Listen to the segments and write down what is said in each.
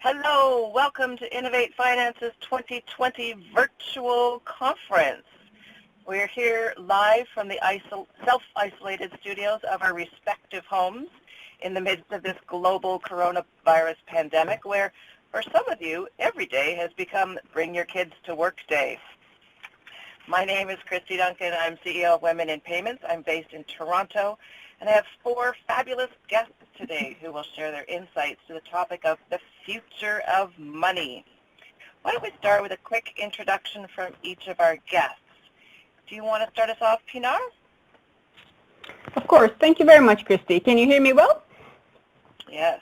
Hello, welcome to Innovate Finance's 2020 virtual conference. We're here live from the self-isolated studios of our respective homes in the midst of this global coronavirus pandemic, where for some of you, every day has become Bring Your Kids to Work Day. My name is Kristy Duncan. I'm CEO of Women in Payments. I'm based in Toronto, and I have four fabulous guests today who will share their insights to the topic of the future of money. Why don't we start with a quick introduction from each of our guests? Do you want to start us off, Pinar? Of course. Thank you very much, Kristy. Can you hear me well? Yes.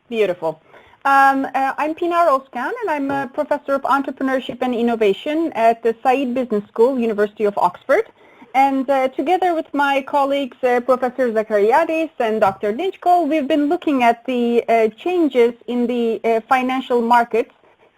Beautiful. I'm Pinar Ozcan, and I'm a professor of entrepreneurship and innovation at the Said Business School, University of Oxford. And together with my colleagues, Professor Zakariadis and Dr. Lynchko, we've been looking at the changes in the financial markets,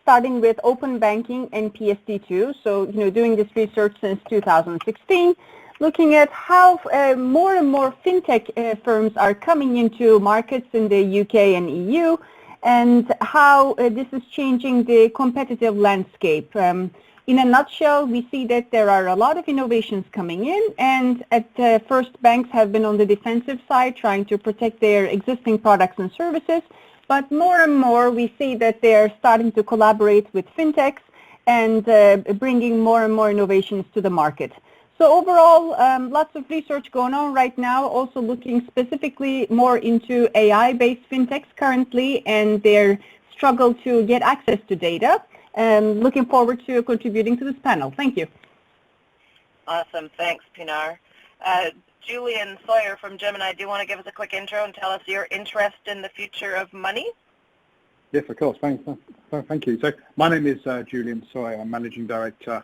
starting with open banking and PSD2. So, doing this research since 2016, looking at how more and more fintech firms are coming into markets in the UK and EU, and how this is changing the competitive landscape. In a nutshell, we see that there are a lot of innovations coming in, and at first banks have been on the defensive side trying to protect their existing products and services, but more and more we see that they are starting to collaborate with fintechs and bringing more and more innovations to the market. So overall, lots of research going on right now, also looking specifically more into AI-based fintechs currently and their struggle to get access to data. Looking forward to contributing to this panel. Thank you. Awesome. Thanks, Pinar. Julian, Sawyer from Gemini, do you want to give us a quick intro and tell us your interest in the future of money? Yes, of course. Thank you. So my name is Julian Sawyer. I'm Managing Director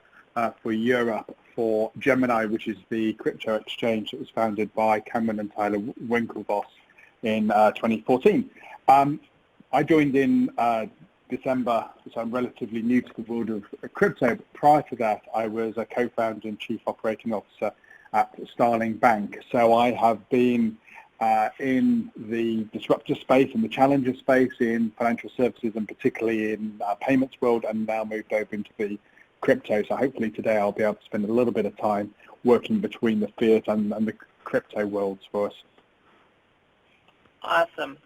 for Europe for Gemini, which is the crypto exchange that was founded by Cameron and Tyler Winklevoss in 2014. I joined in December, so I'm relatively new to the world of crypto. But prior to that, I was a co-founder and chief operating officer at Starling Bank. So I have been in the disruptor space and the challenger space in financial services, and particularly in payments world, and now moved over into the crypto. So hopefully today I'll be able to spend a little bit of time working between the fiat and the crypto worlds for us. Awesome.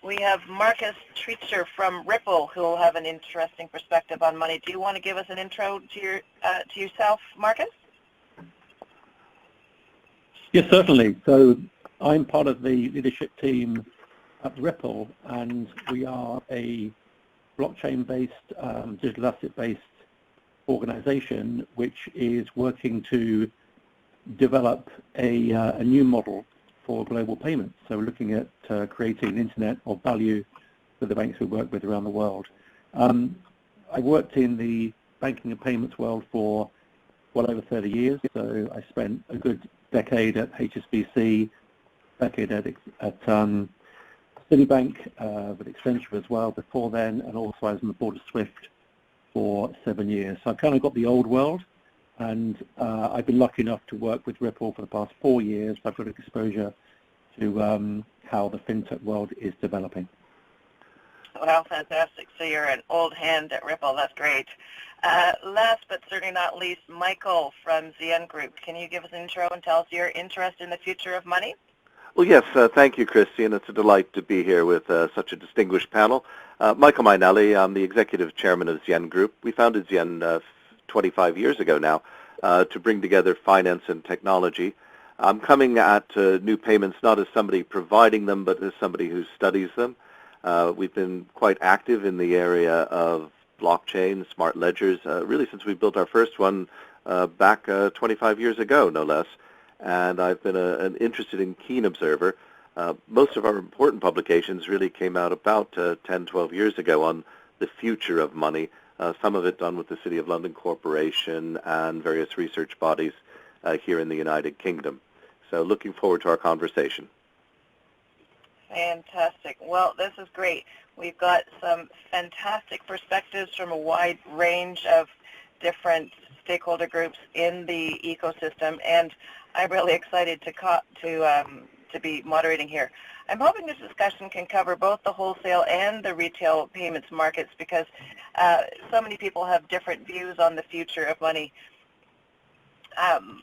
We have Marcus Treacher from Ripple, who will have an interesting perspective on money. Do you want to give us an intro to yourself, Marcus? Yes, certainly. So I'm part of the leadership team at Ripple, and we are a blockchain-based, digital asset-based organization which is working to develop a new model for global payments. So we're looking at creating an internet of value for the banks we work with around the world. I worked in the banking and payments world for well over 30 years. So I spent a good decade at HSBC, decade at Citibank, with Accenture as well before then, and also I was on the board of Swift for 7 years. So I kind of got the old world, and I've been lucky enough to work with Ripple for the past 4 years. I've got exposure to how the fintech world is developing. Well, fantastic. So you're an old hand at Ripple. That's great. Last but certainly not least, Michael from ZN Group. Can you give us an intro and tell us your interest in the future of money? Well, yes, thank you, Kristy, and it's a delight to be here with such a distinguished panel. Michael Mainelli, I'm the executive chairman of ZN Group. We founded ZN 25 years ago now to bring together finance and technology. I'm coming at new payments not as somebody providing them, but as somebody who studies them. We've been quite active in the area of blockchain, smart ledgers, really since we built our first one back 25 years ago, no less. And I've been an interested and keen observer. Most of our important publications really came out about 10, 12 years ago on the future of money, some of it done with the City of London Corporation and various research bodies here in the United Kingdom. So looking forward to our conversation. Fantastic. Well, this is great. We've got some fantastic perspectives from a wide range of different stakeholder groups in the ecosystem, and I'm really excited to to be moderating here. I'm hoping this discussion can cover both the wholesale and the retail payments markets because so many people have different views on the future of money.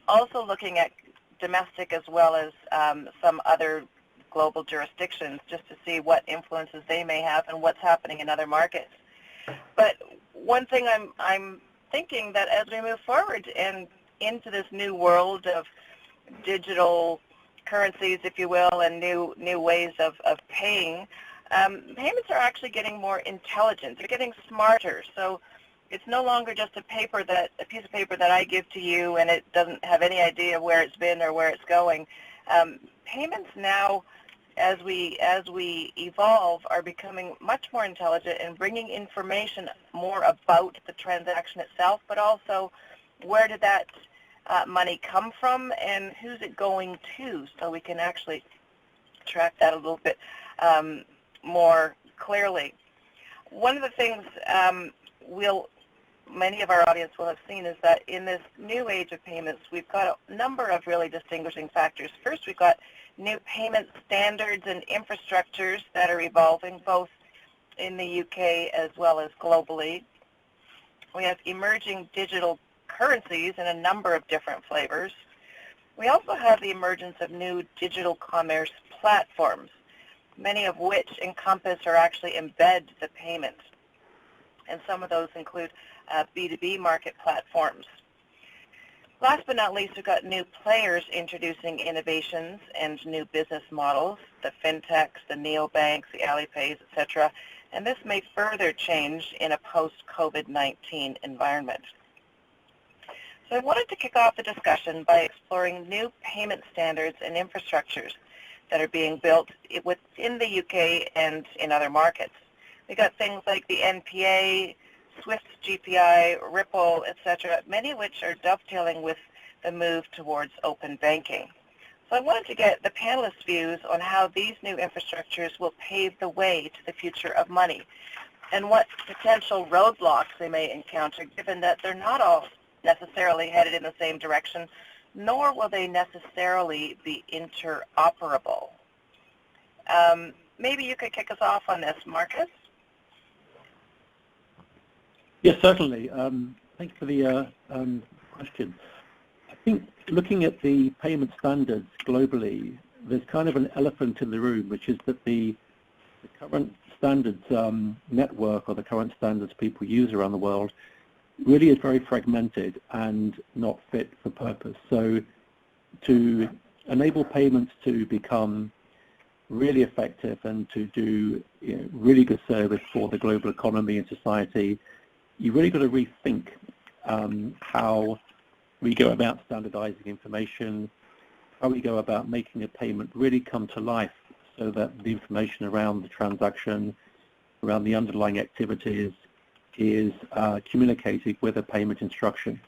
Also looking at domestic as well as some other global jurisdictions just to see what influences they may have and what's happening in other markets. But one thing I'm thinking that as we move forward and into this new world of digital currencies, if you will, and new ways of paying, payments are actually getting more intelligent. They're getting smarter. So it's no longer just a piece of paper that I give to you and it doesn't have any idea where it's been or where it's going. Payments now, as we evolve, are becoming much more intelligent and bringing information more about the transaction itself, but also where did that money come from and who's it going to, so we can actually track that a little bit more clearly. One of the things many of our audience will have seen is that in this new age of payments, we've got a number of really distinguishing factors. First, we've got new payment standards and infrastructures that are evolving both in the UK as well as globally. We have emerging digital currencies in a number of different flavors. We also have the emergence of new digital commerce platforms, many of which encompass or actually embed the payment. And some of those include B2B market platforms. Last but not least, we've got new players introducing innovations and new business models, the fintechs, the neobanks, the Alipays, etc. And this may further change in a post-COVID-19 environment. So I wanted to kick off the discussion by exploring new payment standards and infrastructures that are being built within the UK and in other markets. We got things like the NPA, SWIFT, GPI, Ripple, etc., many of which are dovetailing with the move towards open banking. So I wanted to get the panelists' views on how these new infrastructures will pave the way to the future of money and what potential roadblocks they may encounter, given that they're not all necessarily headed in the same direction, nor will they necessarily be interoperable. Maybe you could kick us off on this, Marcus? Yes, certainly. Thanks for the question. I think looking at the payment standards globally, there's kind of an elephant in the room, which is that the current standards network or the current standards people use around the world really is very fragmented and not fit for purpose. So to enable payments to become really effective and to do really good service for the global economy and society, you really got to rethink how we go about standardizing information, how we go about making a payment really come to life so that the information around the transaction, around the underlying activities is communicated with a payment instruction.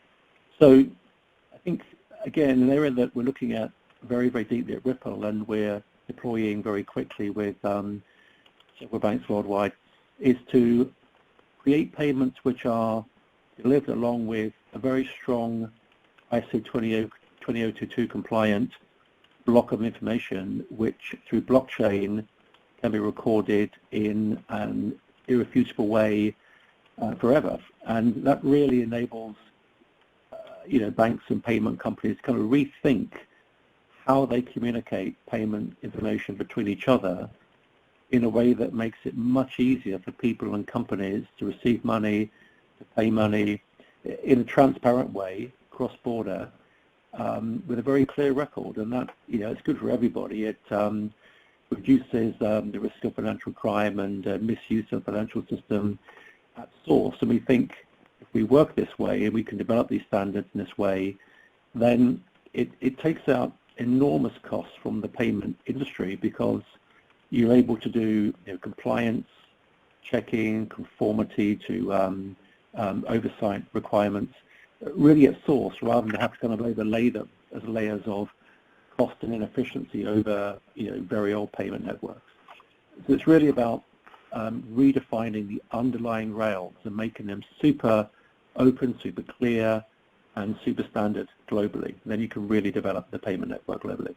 So I think, again, an area that we're looking at very, very deeply at Ripple and we're deploying very quickly with several banks worldwide is to create payments which are delivered along with a very strong ISO 20022 compliant block of information which through blockchain can be recorded in an irrefutable way forever. And that really enables banks and payment companies to kind of rethink how they communicate payment information between each other in a way that makes it much easier for people and companies to receive money, to pay money in a transparent way, cross-border, with a very clear record. And that, it's good for everybody. It reduces the risk of financial crime and misuse of the financial system at source. And we think if we work this way and we can develop these standards in this way, then it takes out enormous costs from the payment industry because you're able to do compliance, checking, conformity to oversight requirements really at source rather than have to kind of overlay them as layers of cost and inefficiency over very old payment networks. So it's really about redefining the underlying rails and making them super open, super clear, and super standard globally. And then you can really develop the payment network globally.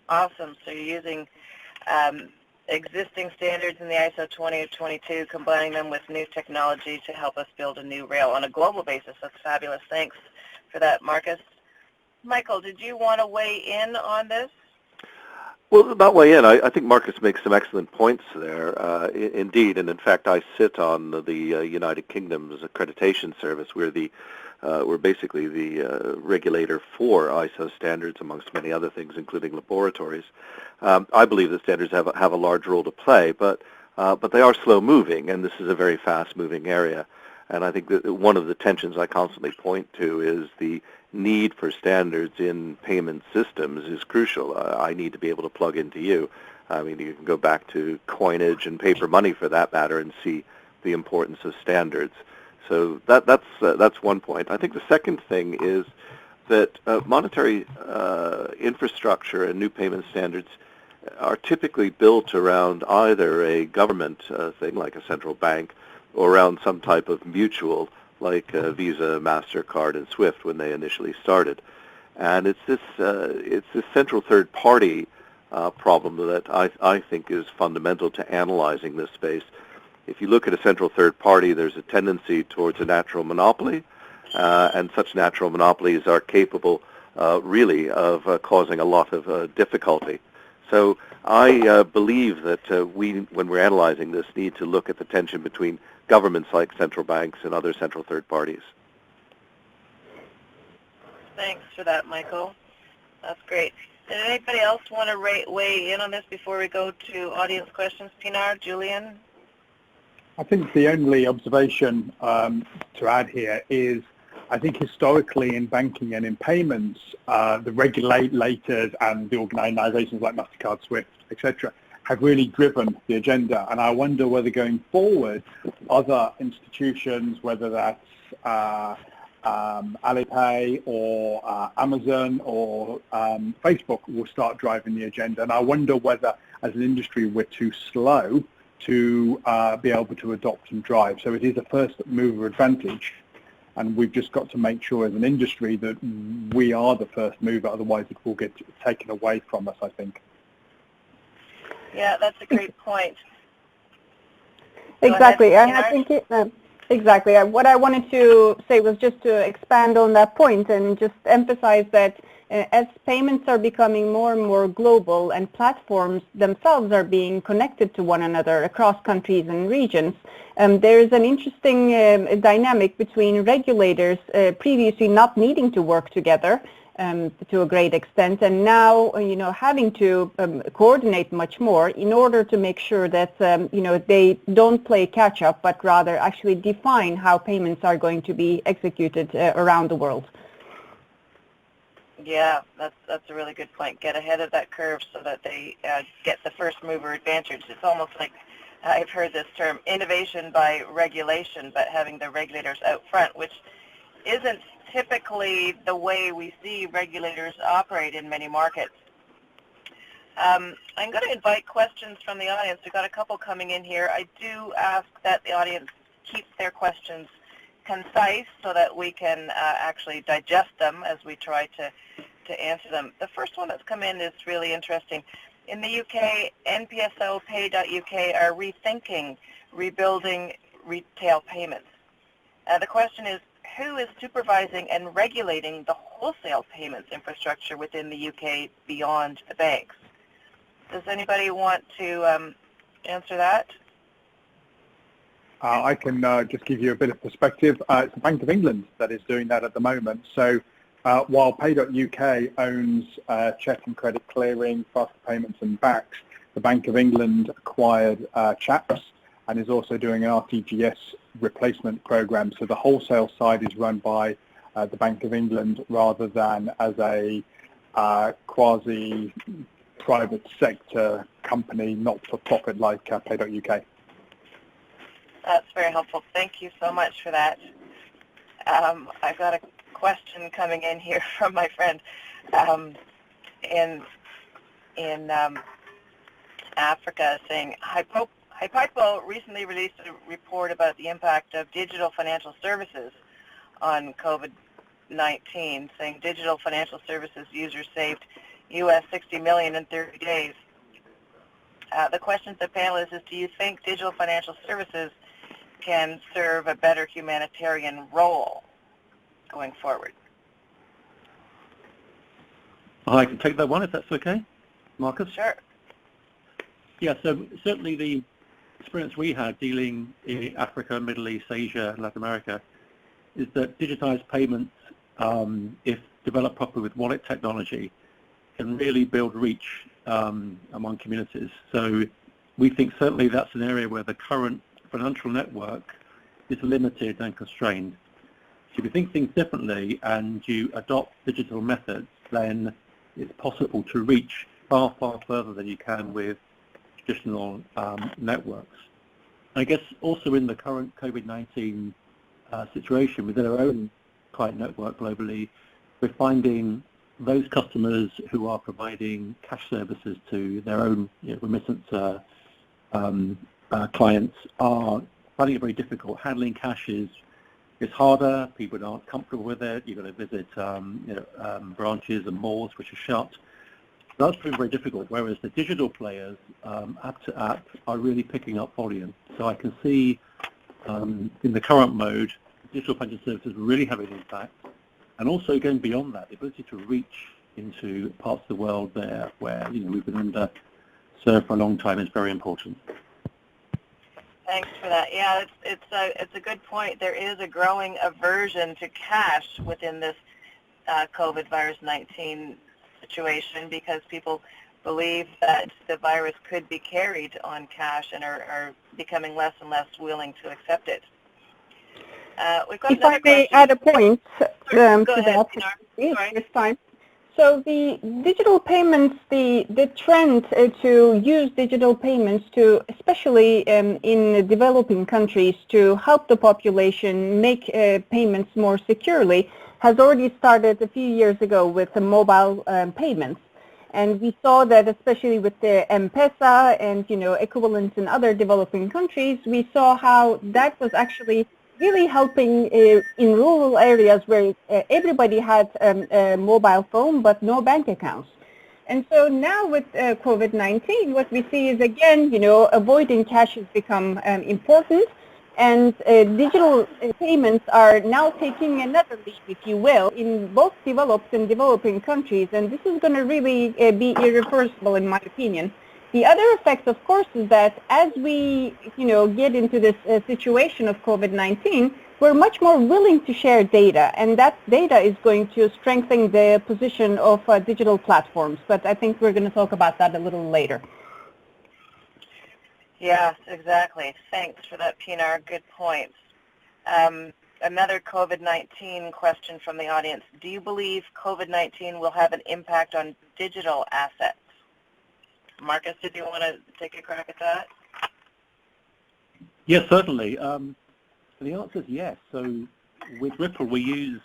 Awesome. So you're using existing standards in the ISO 20022, combining them with new technology to help us build a new rail on a global basis. That's fabulous. Thanks for that, Marcus. Michael, did you want to weigh in on this? Well, not weigh in. I think Marcus makes some excellent points there, indeed. And in fact, I sit on the United Kingdom's accreditation service. We're basically the regulator for ISO standards, amongst many other things, including laboratories. I believe the standards have a large role to play, but they are slow-moving, and this is a very fast-moving area. And I think that one of the tensions I constantly point to is the need for standards in payment systems is crucial. I need to be able to plug into you. I mean, you can go back to coinage and paper money for that matter and see the importance of standards. So that's one point. I think the second thing is that monetary infrastructure and new payment standards are typically built around either a government thing like a central bank or around some type of mutual like Visa, MasterCard, and SWIFT when they initially started. And it's this central third-party problem that I think is fundamental to analyzing this space. If you look at a central third party, there's a tendency towards a natural monopoly, and such natural monopolies are capable really of causing a lot of difficulty. So I believe that when we're analyzing this, need to look at the tension between governments like central banks and other central third parties. Thanks for that, Michael. That's great. Did anybody else want to weigh in on this before we go to audience questions? Pinar, Julian? I think the only observation to add here is I think historically in banking and in payments, the regulators and the organizations like MasterCard, SWIFT, etc., have really driven the agenda. And I wonder whether going forward, other institutions, whether that's Alipay or Amazon or Facebook, will start driving the agenda. And I wonder whether, as an industry, we're too slow to be able to adopt and drive. So it is a first mover advantage, and we've just got to make sure as an industry that we are the first mover, otherwise it will get taken away from us, I think. Yeah, that's a great point. Exactly, and I think exactly. What I wanted to say was just to expand on that point and just emphasize that as payments are becoming more and more global and platforms themselves are being connected to one another across countries and regions, there is an interesting dynamic between regulators previously not needing to work together to a great extent, and now having to coordinate much more in order to make sure that they don't play catch up, but rather actually define how payments are going to be executed around the world. Yeah, that's a really good point. Get ahead of that curve so that they get the first mover advantage. It's almost like I've heard this term, innovation by regulation, but having the regulators out front, which isn't typically the way we see regulators operate in many markets. I'm going to invite questions from the audience. We've got a couple coming in here. I do ask that the audience keep their questions concise so that we can actually digest them as we try to answer them. The first one that's come in is really interesting. In the UK, NPSO, Pay.UK are rethinking rebuilding retail payments. The question is, who is supervising and regulating the wholesale payments infrastructure within the UK beyond the banks? Does anybody want to answer that? I can just give you a bit of perspective. It's the Bank of England that is doing that at the moment. So while Pay.UK owns check and credit clearing, faster payments and BACS, the Bank of England acquired CHAPS and is also doing an RTGS replacement program. So the wholesale side is run by the Bank of England rather than as a quasi-private sector company, not-for-profit like Pay.UK. That's very helpful. Thank you so much for that. I've got a question coming in here from my friend in Africa saying, Hypipo recently released a report about the impact of digital financial services on COVID-19, saying digital financial services users saved US 60 million in 30 days. The question to the panel is do you think digital financial services can serve a better humanitarian role going forward? I can take that one if that's okay, Marcus? Sure. Yeah, so certainly the experience we had dealing in Africa, Middle East, Asia, and Latin America is that digitized payments, if developed properly with wallet technology, can really build reach among communities. So we think certainly that's an area where the current financial network is limited and constrained. So if you think things differently and you adopt digital methods, then it's possible to reach far, far further than you can with traditional networks. I guess also in the current COVID-19 situation within our own client network globally, we're finding those customers who are providing cash services to their own remittance clients are finding it very difficult. Handling cash is harder. People aren't comfortable with it. You've got to visit branches and malls which are shut. That's proving very difficult, whereas the digital players, app to app, are really picking up volume. So I can see in the current mode, digital financial services really having an impact. And also going beyond that, the ability to reach into parts of the world there where we've been underserved for a long time is very important. Thanks for that. Yeah, it's a good point. There is a growing aversion to cash within this COVID virus 19 situation because people believe that the virus could be carried on cash and are becoming less and less willing to accept it. We've got if I may add a point to ahead, that, Pinar. this time. So the digital payments, the trend to use digital payments to, especially in developing countries, to help the population make payments more securely, has already started a few years ago with the mobile payments. And we saw that especially with the M-Pesa and equivalents in other developing countries, we saw how that was actually really helping in rural areas where everybody had a mobile phone but no bank accounts. And so now with COVID-19, what we see is again, avoiding cash has become important, and digital payments are now taking another leap, if you will, in both developed and developing countries, and this is going to really be irreversible in my opinion. The other effect, of course, is that as we, get into this situation of COVID-19, we're much more willing to share data, and that data is going to strengthen the position of digital platforms. But I think we're going to talk about that a little later. Yes, exactly. Thanks for that, Pinar. Good points. Another COVID-19 question from the audience. Do you believe COVID-19 will have an impact on digital assets? Marcus, did you want to take a crack at that? Yes, certainly. The answer is yes. So with Ripple, we use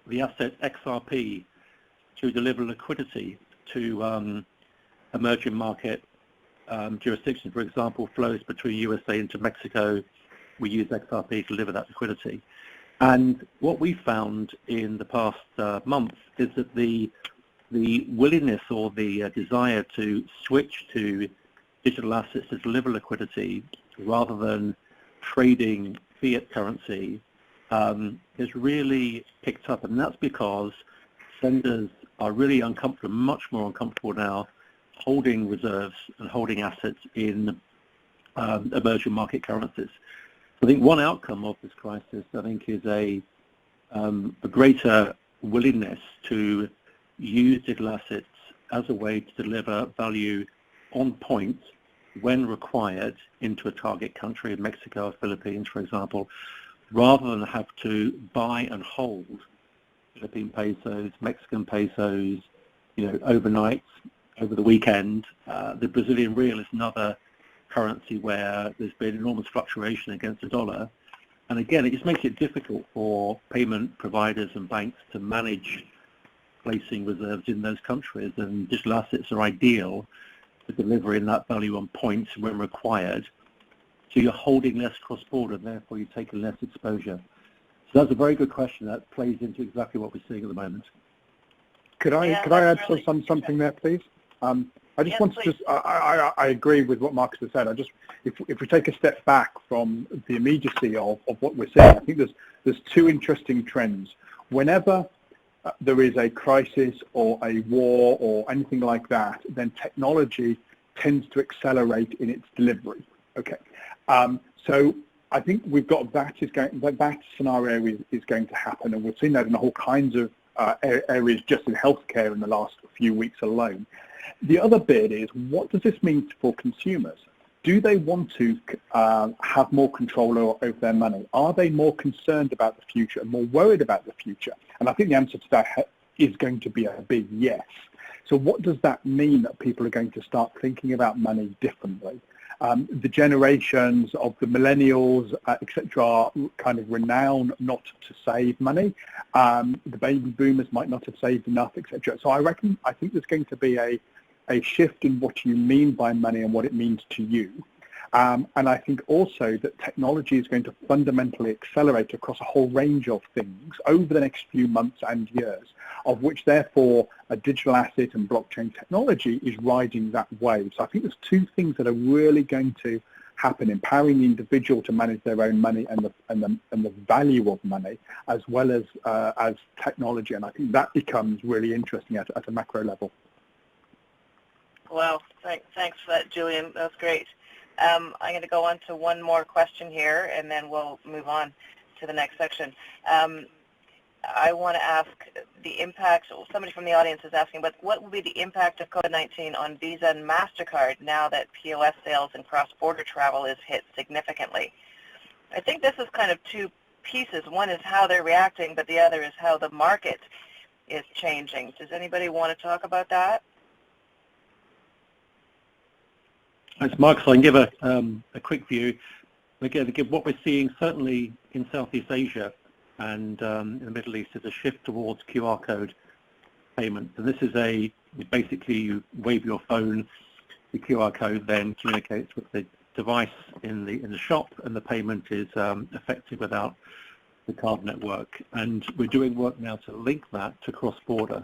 the asset XRP to deliver liquidity to emerging market jurisdictions. For example, flows between USA into Mexico, we use XRP to deliver that liquidity. And what we found in the past month is that the willingness or the desire to switch to digital assets to deliver liquidity rather than trading fiat currency has really picked up, and that's because senders are really uncomfortable, much more uncomfortable now, holding reserves and holding assets in emerging market currencies. I think one outcome of this crisis, is a greater willingness to use digital assets as a way to deliver value on point when required into a target country, in Mexico or Philippines, for example, rather than have to buy and hold Philippine pesos, Mexican pesos, overnight, over the weekend. The Brazilian real is another currency where there's been enormous fluctuation against the dollar. And again, it just makes it difficult for payment providers and banks to manage placing reserves in those countries, and digital assets are ideal for delivering that value on point when required. So you're holding less cross-border, and therefore you're taking less exposure. So that's a very good question. That plays into exactly what we're seeing at the moment. Could I add something there, please? I just want to I agree with what Marcus has said. If we take a step back from the immediacy of what we're seeing, I think there's two interesting trends. Whenever there is a crisis or a war or anything like that, then technology tends to accelerate in its delivery. Okay, so I think we've got that scenario is going to happen, and we've seen that in all kinds of areas just in healthcare in the last few weeks alone. The other bit is, what does this mean for consumers? Do they want to have more control over their money? Are they more concerned about the future and more worried about the future? And I think the answer to that is going to be a big yes. So what does that mean that people are going to start thinking about money differently? The generations of the millennials, etc., are kind of renowned not to save money. The baby boomers might not have saved enough, etc. So I think there's going to be a shift in what you mean by money and what it means to you. And I think also that technology is going to fundamentally accelerate across a whole range of things over the next few months and years, of which therefore a digital asset and blockchain technology is riding that wave. So I think there's two things that are really going to happen: empowering the individual to manage their own money and the value of money, as well as technology. And I think that becomes really interesting at a macro level. Well, thanks for that, Julian. That's great. I'm going to go on to one more question here, and then we'll move on to the next section. I want to ask the impact. Somebody from the audience is asking, but what will be the impact of COVID-19 on Visa and MasterCard now that POS sales and cross-border travel is hit significantly? I think this is kind of two pieces. One is how they're reacting, but the other is how the market is changing. Does anybody want to talk about that? Thanks, Mark. So I can give a quick view. Again, what we're seeing certainly in Southeast Asia and in the Middle East is a shift towards QR code payments. And this is basically you wave your phone, the QR code then communicates with the device in the shop, and the payment is effective without the card network. And we're doing work now to link that to cross-border.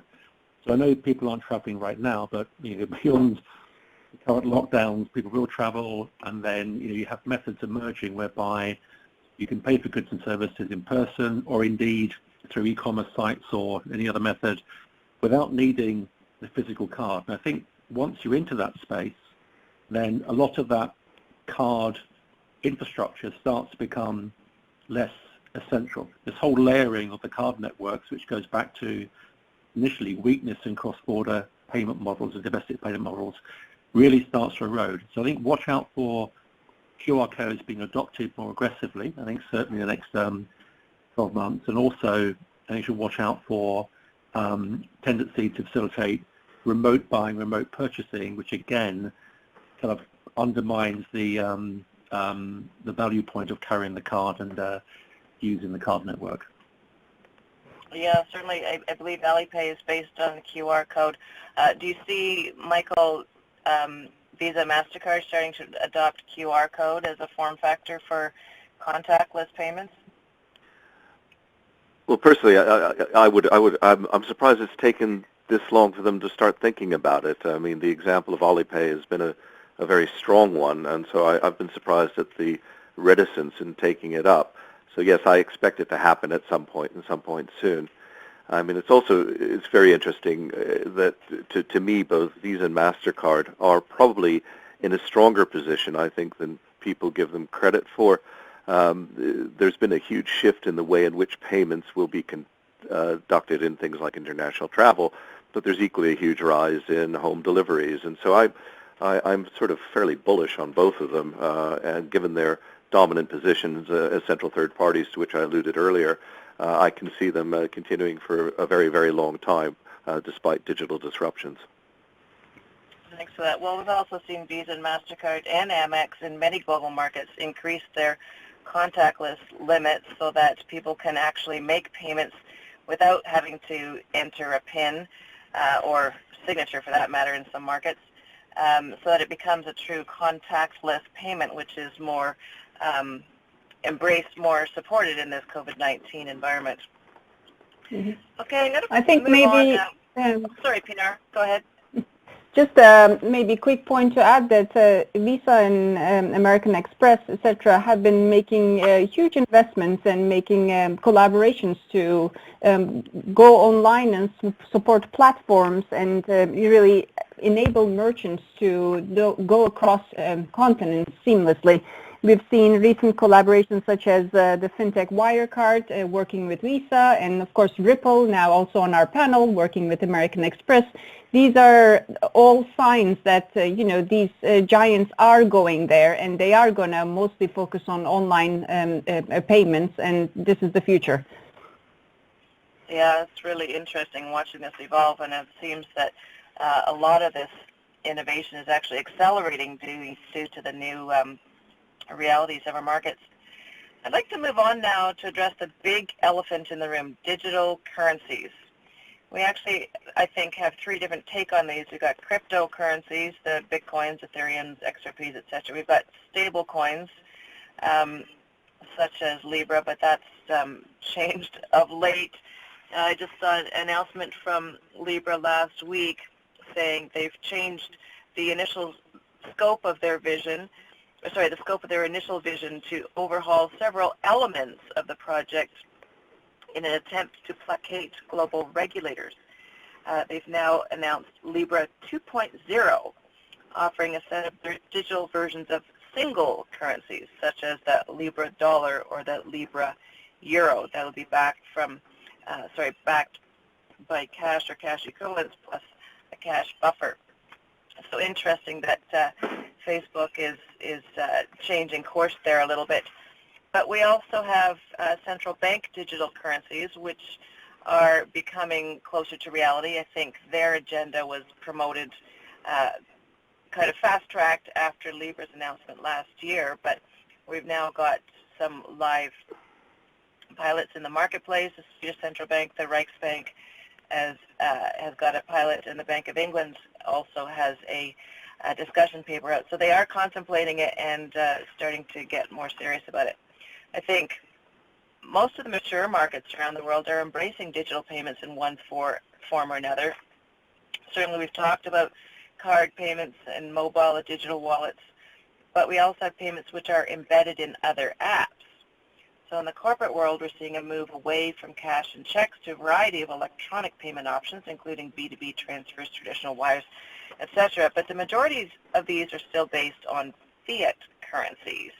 So I know people aren't traveling right now, but beyond the current lockdowns, people will travel, and then you have methods emerging whereby you can pay for goods and services in person, or indeed through e-commerce sites or any other method, without needing the physical card. And I think once you're into that space, then a lot of that card infrastructure starts to become less essential. This whole layering of the card networks, which goes back to initially weakness in cross-border payment models and domestic payment models, really starts to erode. So I think watch out for QR codes being adopted more aggressively, I think certainly in the next 12 months. And also, I think you should watch out for tendency to facilitate remote buying, remote purchasing, which again kind of undermines the value point of carrying the card and using the card network. Yeah, certainly. I believe Alipay is based on the QR code. Do you see, Michael, Visa, MasterCard starting to adopt QR code as a form factor for contactless payments? Well, personally, I'm surprised it's taken this long for them to start thinking about it. I mean, the example of Alipay has been a very strong one, and so I've been surprised at the reticence in taking it up. So yes, I expect it to happen at some point soon. I mean, it's very interesting that to me, both Visa and MasterCard are probably in a stronger position, I think, than people give them credit for. There's been a huge shift in the way in which payments will be conducted in things like international travel, but there's equally a huge rise in home deliveries. And so I'm sort of fairly bullish on both of them, and given their dominant positions as central third parties to which I alluded earlier, I can see them continuing for a very, very long time, despite digital disruptions. Thanks for that. Well, we've also seen Visa and MasterCard and Amex in many global markets increase their contactless limits so that people can actually make payments without having to enter a PIN or signature, for that matter, in some markets, so that it becomes a true contactless payment, which is more embraced, more supported in this COVID-19 environment. Mm-hmm. Okay, I think maybe Sorry, Pinar, go ahead. Just maybe a quick point to add that Visa and American Express, etc., have been making huge investments and making collaborations to go online and support platforms and really enable merchants to go across continents seamlessly. We've seen recent collaborations such as the fintech Wirecard working with Visa, and of course Ripple now also on our panel working with American Express. These are all signs that these giants are going there, and they are going to mostly focus on online payments, and this is the future. Yeah, it's really interesting watching this evolve, and it seems that a lot of this innovation is actually accelerating due to the new realities of our markets. I'd like to move on now to address the big elephant in the room, digital currencies. We actually, I think, have three different take on these. We've got cryptocurrencies, the Bitcoins, Ethereums, XRPs, etc. We've got stable coins, such as Libra, but that's changed of late. I just saw an announcement from Libra last week saying they've changed the initial scope of their vision, the scope of their initial vision to overhaul several elements of the project in an attempt to placate global regulators. They've now announced Libra 2.0, offering a set of digital versions of single currencies, such as the Libra dollar or the Libra euro. That will be backed by cash or cash equivalents plus a cash buffer. So interesting that Facebook is changing course there a little bit. But we also have central bank digital currencies, which are becoming closer to reality. I think their agenda was promoted, kind of fast-tracked after Libra's announcement last year, but we've now got some live pilots in the marketplace. The Swedish Central Bank, the Riksbank, has got a pilot, and the Bank of England also has a discussion paper out. So they are contemplating it and starting to get more serious about it. I think most of the mature markets around the world are embracing digital payments in one form or another. Certainly we've talked about card payments and mobile digital wallets, but we also have payments which are embedded in other apps. So in the corporate world, we're seeing a move away from cash and checks to a variety of electronic payment options, including B2B transfers, traditional wires, etc. But the majority of these are still based on fiat currencies.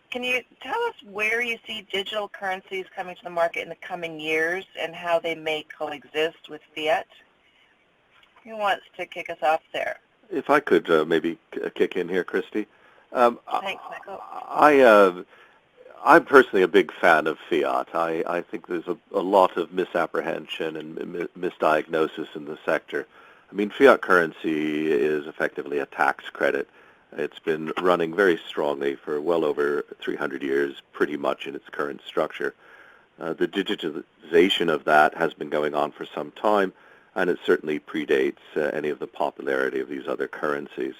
Can you tell us where you see digital currencies coming to the market in the coming years and how they may coexist with fiat? Who wants to kick us off there? If I could maybe kick in here, Kristy. Thanks, Michael. I'm personally a big fan of fiat. I think there's a lot of misapprehension and misdiagnosis in the sector. I mean, fiat currency is effectively a tax credit. It's been running very strongly for well over 300 years, pretty much in its current structure. The digitization of that has been going on for some time, and it certainly predates any of the popularity of these other currencies.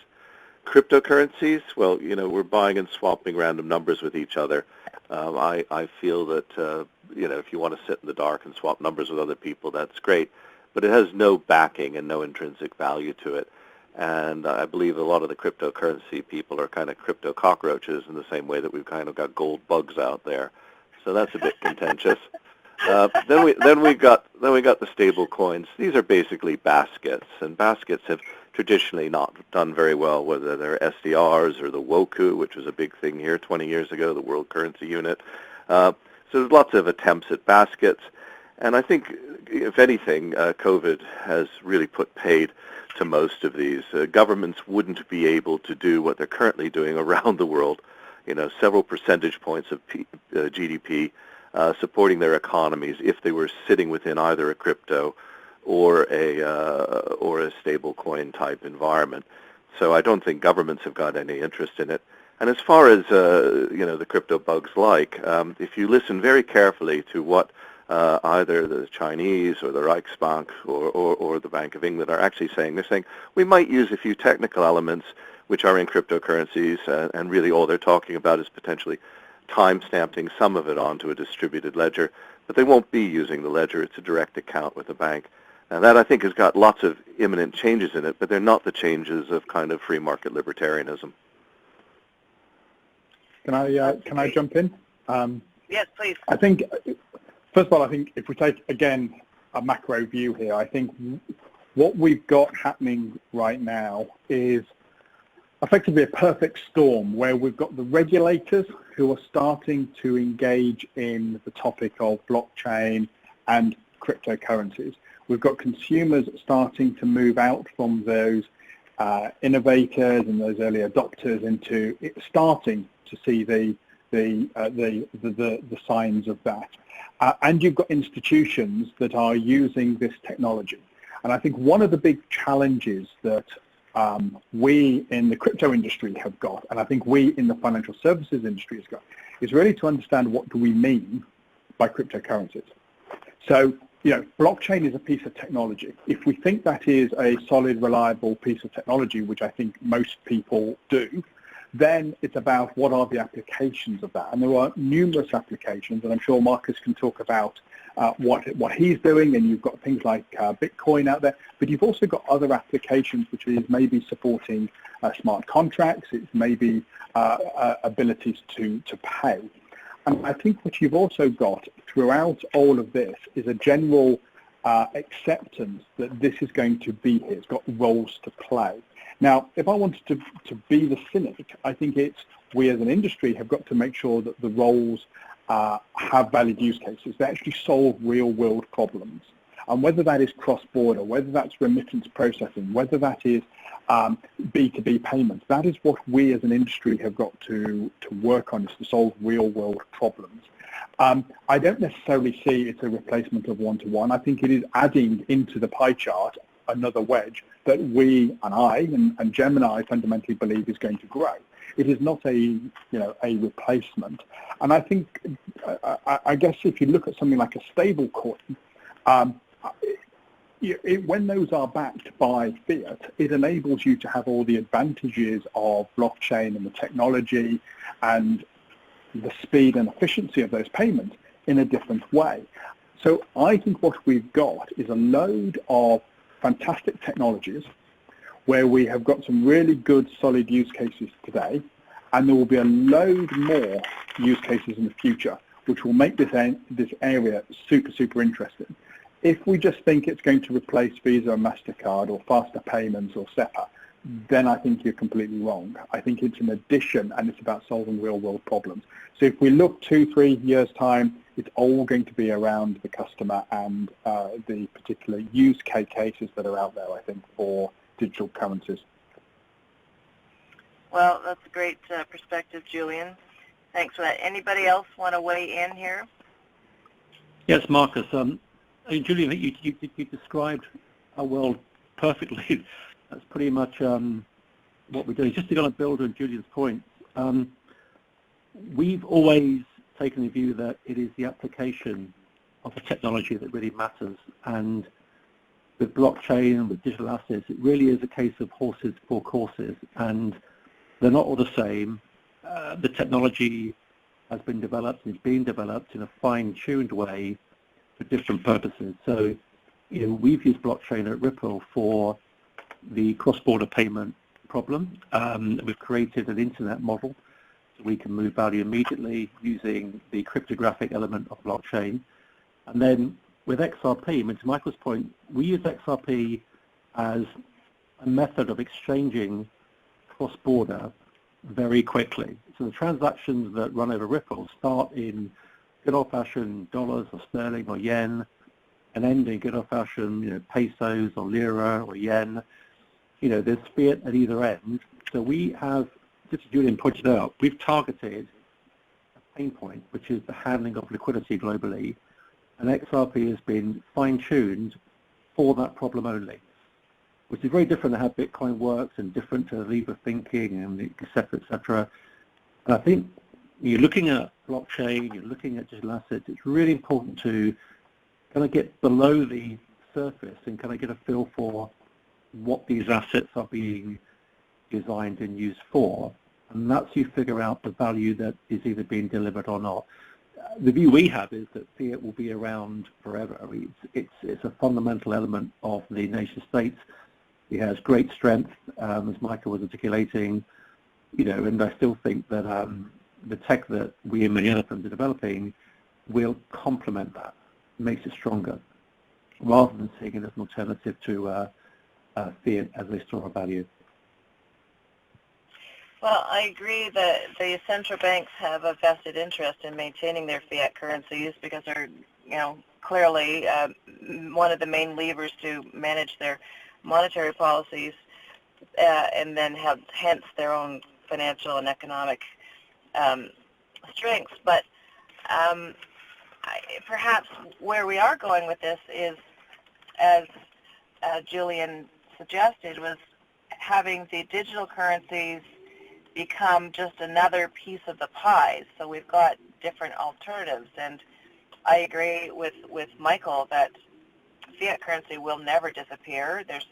Cryptocurrencies, well, we're buying and swapping random numbers with each other. I feel that, if you want to sit in the dark and swap numbers with other people, that's great. But it has no backing and no intrinsic value to it. And I believe a lot of the cryptocurrency people are kind of crypto cockroaches in the same way that we've kind of got gold bugs out there. So that's a bit contentious. Then we got the stable coins. These are basically baskets, and baskets have traditionally not done very well, whether they're SDRs or the WOKU, which was a big thing here 20 years ago, the World Currency Unit. So there's lots of attempts at baskets, and I think, if anything, COVID has really put paid to most of these. Governments wouldn't be able to do what they're currently doing around the world, several percentage points of GDP, supporting their economies if they were sitting within either a crypto or a stable coin type environment. So I don't think governments have got any interest in it. And as far as the crypto bugs if you listen very carefully to what either the Chinese or the Riksbank or the Bank of England are actually saying, they're saying we might use a few technical elements which are in cryptocurrencies, and really all they're talking about is potentially time-stamping some of it onto a distributed ledger, but they won't be using the ledger. It's a direct account with the bank. And that, I think, has got lots of imminent changes in it, but they're not the changes of kind of free market libertarianism. Can I jump in? Yes, please. I think, first of all, I think if we take, again, a macro view here, I think what we've got happening right now is effectively a perfect storm where we've got the regulators who are starting to engage in the topic of blockchain and cryptocurrencies. We've got consumers starting to move out from those innovators and those early adopters into starting to see the signs of that. And you've got institutions that are using this technology. And I think one of the big challenges that we in the crypto industry have got, and I think we in the financial services industry has got, is really to understand what do we mean by cryptocurrencies. So, you know, blockchain is a piece of technology. If we think that is a solid, reliable piece of technology, which I think most people do, then it's about what are the applications of that. And there are numerous applications, and I'm sure Marcus can talk about what he's doing, and you've got things like Bitcoin out there, but you've also got other applications which is maybe supporting smart contracts, it's maybe abilities to pay. And I think what you've also got throughout all of this is a general acceptance that this is going to be here. It's got roles to play. Now, if I wanted to be the cynic, I think it's we as an industry have got to make sure that the roles have valid use cases. They actually solve real-world problems. And whether that is cross-border, whether that's remittance processing, whether that is B2B payments, that is what we as an industry have got to work on, is to solve real-world problems. I don't necessarily see it's a replacement of one-to-one. I think it is adding into the pie chart another wedge that we and I and Gemini fundamentally believe is going to grow. It is not a replacement. And I think, I guess if you look at something like a stable coin, when those are backed by fiat, it enables you to have all the advantages of blockchain and the technology and the speed and efficiency of those payments in a different way. So I think what we've got is a load of fantastic technologies where we have got some really good solid use cases today, and there will be a load more use cases in the future which will make this area super, super interesting. If we just think it's going to replace Visa and MasterCard or faster payments or SEPA, then I think you're completely wrong. I think it's an addition, and it's about solving real-world problems. So if we look 2-3 years' time, it's all going to be around the customer and the particular use cases that are out there, I think, for digital currencies. Well, that's a great perspective, Julian. Thanks for that. Anybody else want to weigh in here? Yes, Marcus. Julian, you described our world perfectly. That's pretty much what we're doing. Just to kind of build on Julian's point, we've always taken the view that it is the application of the technology that really matters. And with blockchain and with digital assets, it really is a case of horses for courses. And they're not all the same. The technology has been developed and is being developed in a fine-tuned way for different purposes. So, we've used blockchain at Ripple for the cross-border payment problem. We've created an internet model so we can move value immediately using the cryptographic element of blockchain. And then with XRP, and to Michael's point, we use XRP as a method of exchanging cross-border very quickly. So the transactions that run over Ripple start in good old-fashioned dollars or sterling or yen, and end in good old-fashioned pesos or lira or yen. There's fiat at either end. So we have, just as Julian pointed out, we've targeted a pain point, which is the handling of liquidity globally, and XRP has been fine-tuned for that problem only, which is very different to how Bitcoin works and different to Libra thinking and et cetera, et cetera. And I think you're looking at blockchain, you're looking at digital assets, it's really important to kind of get below the surface and kind of get a feel for what these assets are being designed and used for. And that's you figure out the value that is either being delivered or not. the view we have is that fiat will be around forever. I mean, it's a fundamental element of the nation states. It has great strength, as Michael was articulating, and I still think that the tech that we and many other firms are developing will complement that, makes it stronger, rather than seeing it as an alternative to fiat as a store of value. Well, I agree that the central banks have a vested interest in maintaining their fiat currencies because they're, clearly one of the main levers to manage their monetary policies, and then have hence their own financial and economic strengths. But perhaps where we are going with this is, as Julian suggested, was having the digital currencies become just another piece of the pie. So we've got different alternatives, and I agree with Michael that fiat currency will never disappear. There's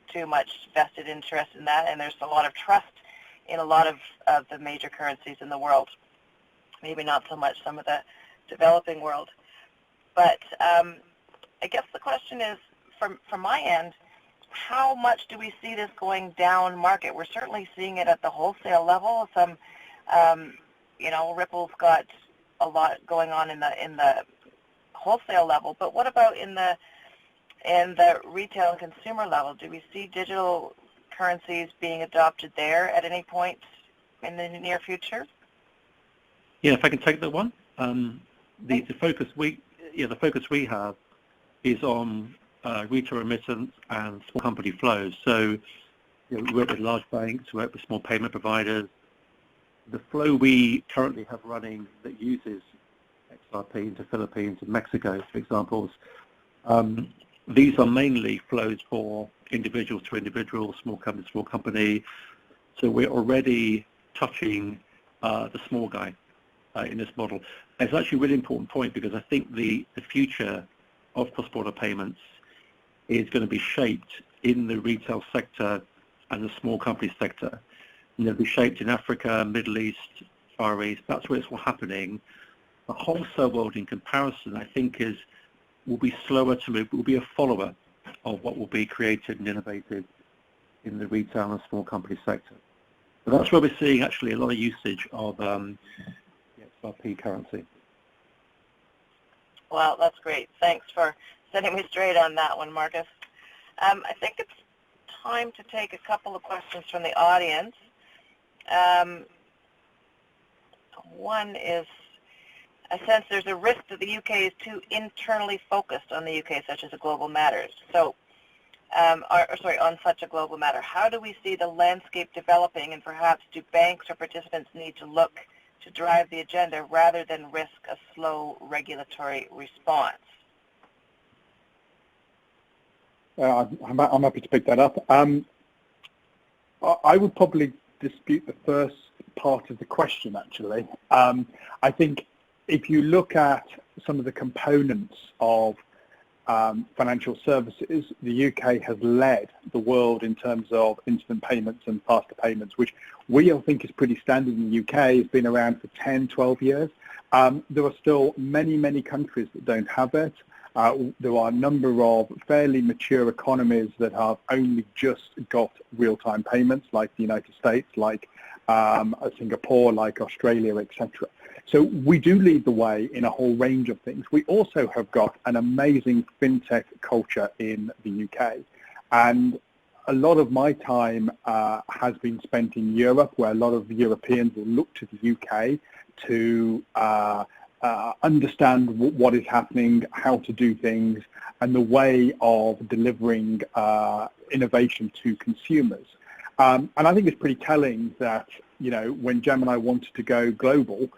too much vested interest in that, and there's a lot of trust in a lot of the major currencies in the world. Maybe not so much some of the developing world. But I guess the question is, from my end, how much do we see this going down market? We're certainly seeing it at the wholesale level. Some, Ripple's got a lot going on in the wholesale level. But what about in the retail and consumer level? Do we see digital currencies being adopted there at any point in the near future? Yeah, if I can take that one. The focus we have is on retail remittance and small company flows. So we work with large banks, we work with small payment providers. The flow we currently have running that uses XRP into Philippines and Mexico, for examples, these are mainly flows for individual to individual, small company to small company. So we're already touching the small guy in this model. And it's actually a really important point because I think the future of cross-border payments is going to be shaped in the retail sector and the small company sector. And they'll be shaped in Africa, Middle East, Far East. That's where it's all happening. The wholesale world, in comparison, I think will be slower to move. It will be a follower of what will be created and innovated in the retail and small company sector. But that's where we're seeing actually a lot of usage of the XRP currency. Well, that's great. Thanks for setting me straight on that one, Marcus. I think it's time to take a couple of questions from the audience. One is, I sense there's a risk that the UK is too internally focused on the UK, such as a global matters. So, on such a global matter. How do we see the landscape developing, and perhaps do banks or participants need to look to drive the agenda rather than risk a slow regulatory response? I'm happy to pick that up. I would probably dispute the first part of the question, actually. I think if you look at some of the components of financial services, the UK has led the world in terms of instant payments and faster payments, which we all think is pretty standard in the UK. It's been around for 10, 12 years. There are still many, many countries that don't have it. There are a number of fairly mature economies that have only just got real-time payments, like the United States, like Singapore, like Australia, etc. So we do lead the way in a whole range of things. We also have got an amazing fintech culture in the UK. And a lot of my time has been spent in Europe, where a lot of Europeans will look to the UK to understand what is happening, how to do things, and the way of delivering innovation to consumers. And I think it's pretty telling that, when Gemini wanted to go global,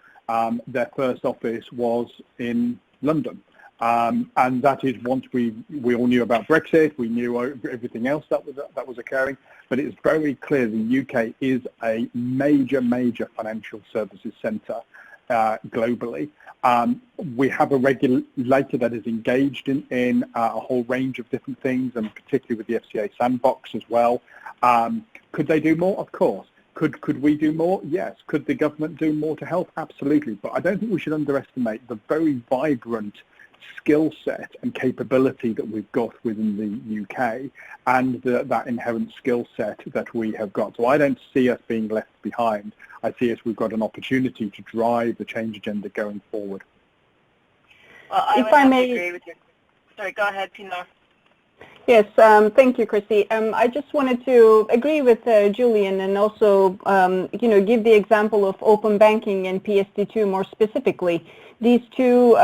their first office was in London. And that is once we all knew about Brexit, we knew everything else that was occurring, but it's very clear the UK is a major financial services centre globally. We have a regulator that is engaged in a whole range of different things, and particularly with the FCA sandbox as well. Could they do more? Of course. Could we do more? Yes. Could the government do more to help? Absolutely. But I don't think we should underestimate the very vibrant skill set and capability that we've got within the UK and that inherent skill set that we have got. So I don't see us being left behind. I see us, we've got an opportunity to drive the change agenda going forward. Well, I would have to agree with you. Sorry, go ahead, Pinar. Yes, thank you, Kristy. I just wanted to agree with Julian and also, give the example of open banking and PSD2 more specifically. These two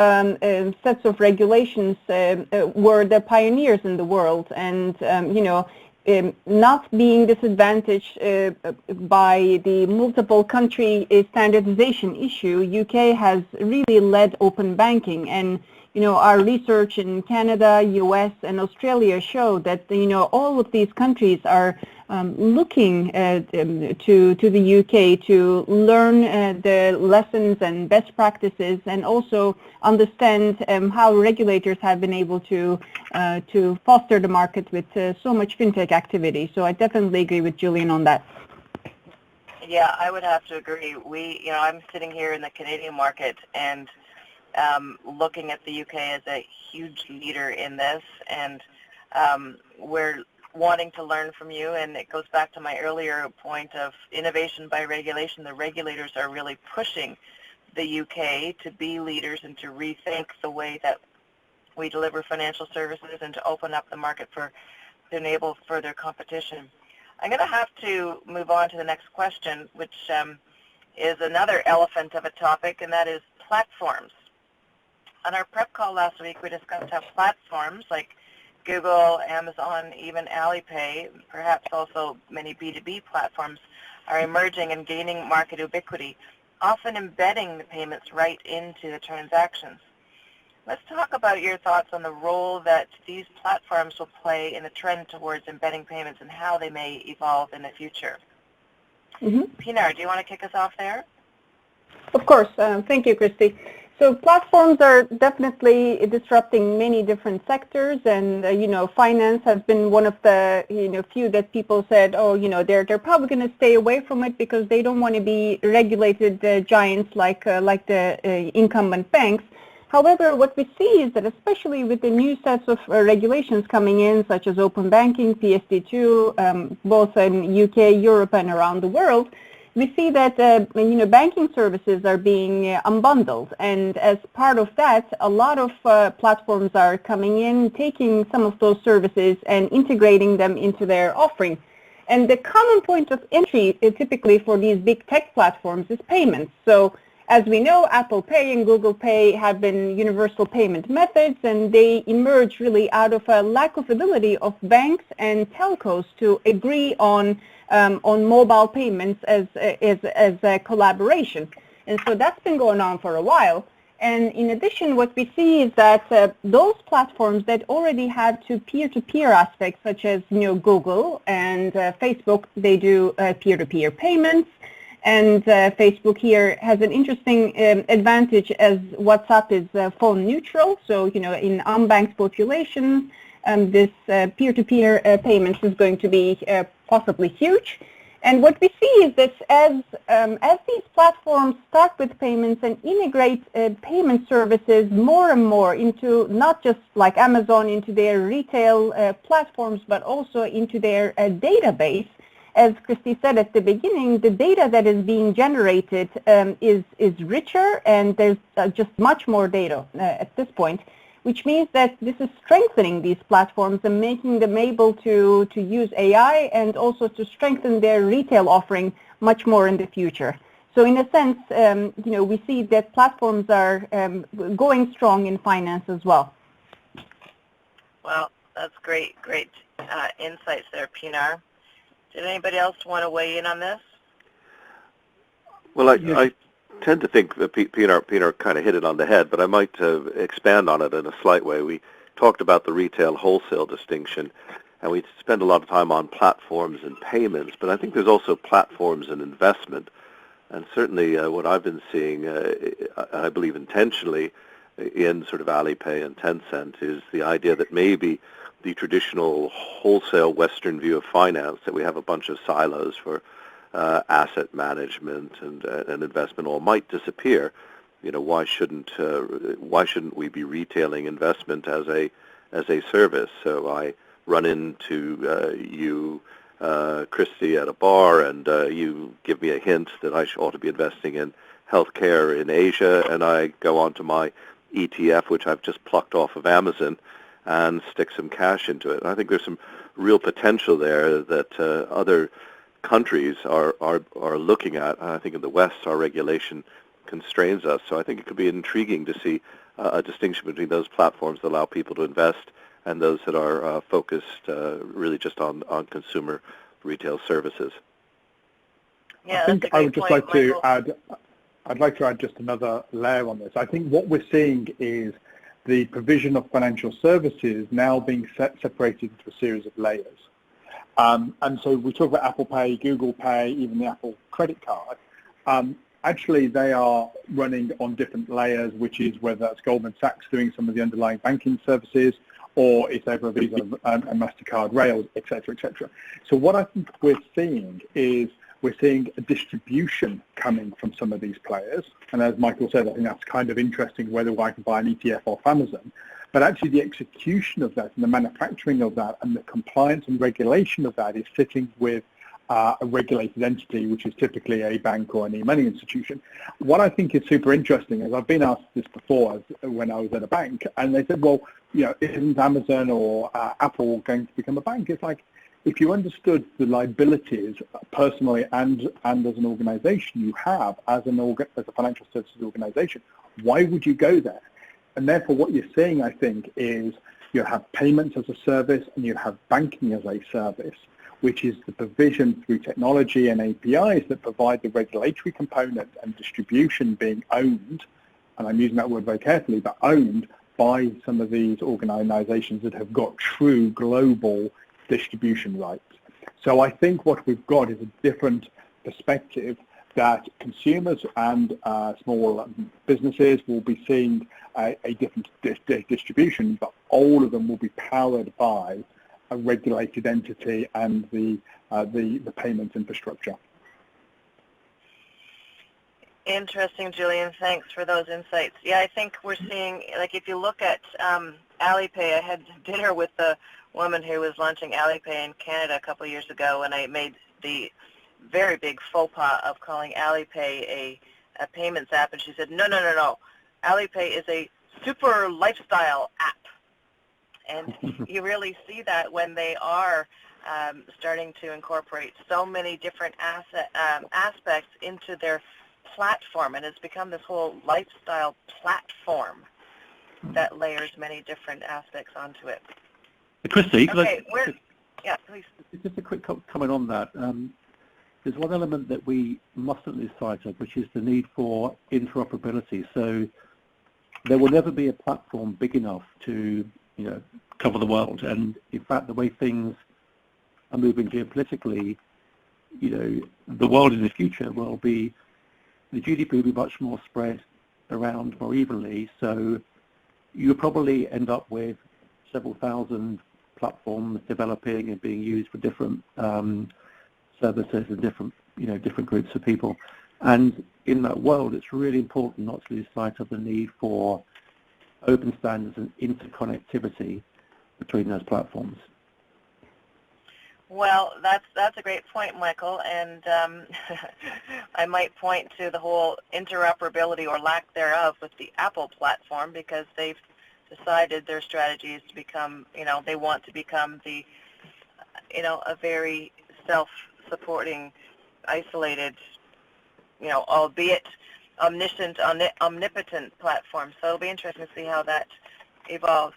sets of regulations were the pioneers in the world, and not being disadvantaged by the multiple country standardization issue, UK has really led open banking, and our research in Canada, US, and Australia show that all of these countries are looking to the UK to learn the lessons and best practices, and also understand how regulators have been able to foster the market with so much fintech activity. So I definitely agree with Julian on that. Yeah, I would have to agree. I'm sitting here in the Canadian market and looking at the UK as a huge leader in this, and we're wanting to learn from you, and it goes back to my earlier point of innovation by regulation. The regulators are really pushing the UK to be leaders and to rethink the way that we deliver financial services and to open up the market to enable further competition. I'm going to have to move on to the next question, which is another elephant of a topic, and that is platforms. On our prep call last week, we discussed how platforms like Google, Amazon, even Alipay, perhaps also many B2B platforms, are emerging and gaining market ubiquity, often embedding the payments right into the transactions. Let's talk about your thoughts on the role that these platforms will play in the trend towards embedding payments and how they may evolve in the future. Pinar, do you want to kick us off there? Of course. Thank you, Kristy. So platforms are definitely disrupting many different sectors, and finance has been one of the few that people said, they're probably going to stay away from it because they don't want to be regulated giants like the incumbent banks. However, what we see is that especially with the new sets of regulations coming in, such as open banking, PSD2, both in UK, Europe, and around the world, we see that banking services are being unbundled, and as part of that, a lot of platforms are coming in, taking some of those services and integrating them into their offering. And the common point of entry typically for these big tech platforms is payments. So as we know, Apple Pay and Google Pay have been universal payment methods, and they emerge really out of a lack of ability of banks and telcos to agree on mobile payments as a collaboration. And so that's been going on for a while. And in addition, what we see is that those platforms that already have peer-to-peer aspects, such as Google and Facebook, they do peer-to-peer payments. And Facebook here has an interesting advantage as WhatsApp is phone neutral. So, in unbanked populations, this peer-to-peer payments is going to be possibly huge. And what we see is that as these platforms start with payments and integrate payment services more and more into not just like Amazon into their retail platforms, but also into their database, as Kristy said at the beginning, the data that is being generated is richer, and there's just much more data at this point, which means that this is strengthening these platforms and making them able to use AI and also to strengthen their retail offering much more in the future. So in a sense, we see that platforms are going strong in finance as well. Well, that's great insights there, Pinar. Did anybody else want to weigh in on this? Well, I tend to think that Pinar kind of hit it on the head, but I might expand on it in a slight way. We talked about the retail-wholesale distinction, and we spend a lot of time on platforms and payments, but I think there's also platforms and investment. And certainly what I've been seeing, I believe intentionally, in sort of Alipay and Tencent is the idea that maybe the traditional wholesale Western view of finance, that we have a bunch of silos for asset management and investment all might disappear, why shouldn't we be retailing investment as a service? So I run into you, Kristy, at a bar, and you give me a hint that I ought to be investing in healthcare in Asia, and I go on to my ETF, which I've just plucked off of Amazon, and stick some cash into it. And I think there's some real potential there that other countries are looking at. And I think in the West, our regulation constrains us. So I think it could be intriguing to see a distinction between those platforms that allow people to invest and those that are focused really just on consumer retail services. Yeah, I think that's a great I would just point, like to Michael. add. I'd like to add just another layer on this. I think what we're seeing is the provision of financial services now being separated into a series of layers. And so we talk about Apple Pay, Google Pay, even the Apple credit card. Actually, they are running on different layers, which is whether that's Goldman Sachs doing some of the underlying banking services, or it's over a Visa and MasterCard rails, et cetera, et cetera. So what I think we're seeing is we're seeing a distribution coming from some of these players. And as Michael said, I think that's kind of interesting, whether I can buy an ETF off Amazon. But actually the execution of that and the manufacturing of that and the compliance and regulation of that is sitting with a regulated entity, which is typically a bank or an e-money institution. What I think is super interesting is I've been asked this before when I was at a bank, and they said, well, isn't Amazon or Apple going to become a bank? It's like, if you understood the liabilities personally and as an organization you have as a financial services organization, why would you go there? And therefore what you're seeing, I think, is you have payments as a service and you have banking as a service, which is the provision through technology and APIs that provide the regulatory component and distribution being owned, and I'm using that word very carefully, but owned by some of these organizations that have got true global distribution rights. So I think what we've got is a different perspective that consumers and small businesses will be seeing a different distribution, but all of them will be powered by a regulated entity and the payment infrastructure. Interesting, Julian. Thanks for those insights. Yeah, I think we're seeing, like, if you look at Alipay, I had dinner with the woman who was launching Alipay in Canada a couple of years ago, and I made the very big faux pas of calling Alipay a payments app, and she said, no. Alipay is a super lifestyle app. And you really see that when they are starting to incorporate so many different aspects into their platform, and it's become this whole lifestyle platform that layers many different aspects onto it. Kristy, yeah, please. Just a quick comment on that. There's one element that we mustn't lose sight of, which is the need for interoperability. So there will never be a platform big enough to cover the world. And in fact, the way things are moving geopolitically, the world in the future will be, the GDP will be much more spread around more evenly. So you'll probably end up with several thousand platforms developing and being used for different services and different groups of people. And in that world, it's really important not to lose sight of the need for open standards and interconnectivity between those platforms. Well, that's a great point, Michael, and I might point to the whole interoperability or lack thereof with the Apple platform, because they've decided their strategy is to become, they want to become the, a very self-supporting, isolated, albeit omniscient, omnipotent platform. So it'll be interesting to see how that evolves.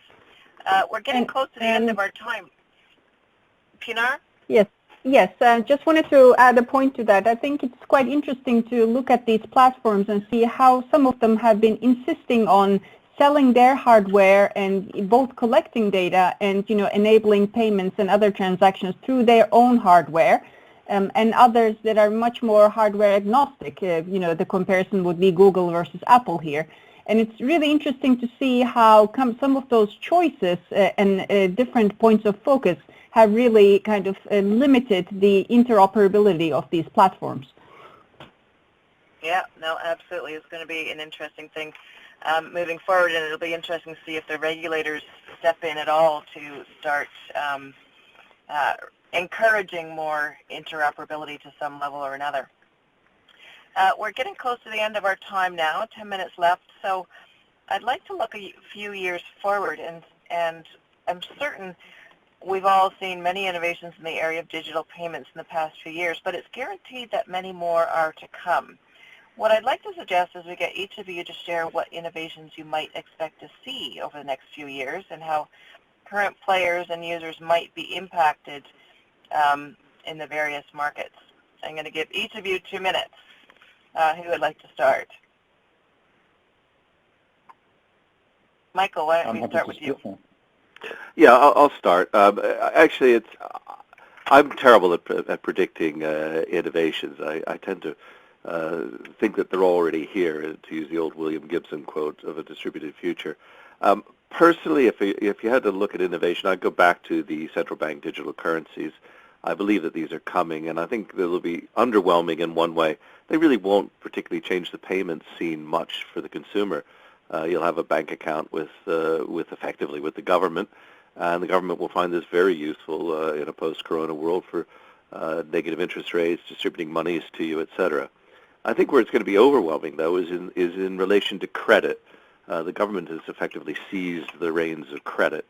We're getting close to the end of our time. Pinar? Yes. Just wanted to add a point to that. I think it's quite interesting to look at these platforms and see how some of them have been insisting on selling their hardware and both collecting data and enabling payments and other transactions through their own hardware, and others that are much more hardware agnostic. The comparison would be Google versus Apple here. And it's really interesting to see how some of those choices and different points of focus have really kind of limited the interoperability of these platforms. Yeah, no, absolutely. It's going to be an interesting thing moving forward, and it'll be interesting to see if the regulators step in at all to start encouraging more interoperability to some level or another. We're getting close to the end of our time now, 10 minutes left, so I'd like to look a few years forward, and I'm certain we've all seen many innovations in the area of digital payments in the past few years, but it's guaranteed that many more are to come. What I'd like to suggest is we get each of you to share what innovations you might expect to see over the next few years and how current players and users might be impacted in the various markets. I'm going to give each of you 2 minutes. Who would like to start? Michael, why don't we start with you? Yeah, I'll start. Actually, I'm terrible at predicting innovations. I tend to think that they're already here, to use the old William Gibson quote of a distributed future. Personally, if you had to look at innovation, I'd go back to the central bank digital currencies. I believe that these are coming, and I think they'll be underwhelming in one way. They really won't particularly change the payment scene much for the consumer. You'll have a bank account with effectively with the government, and the government will find this very useful in a post-corona world for negative interest rates, distributing monies to you, etc. I think where it's going to be overwhelming, though, is in relation to credit. The government has effectively seized the reins of credit,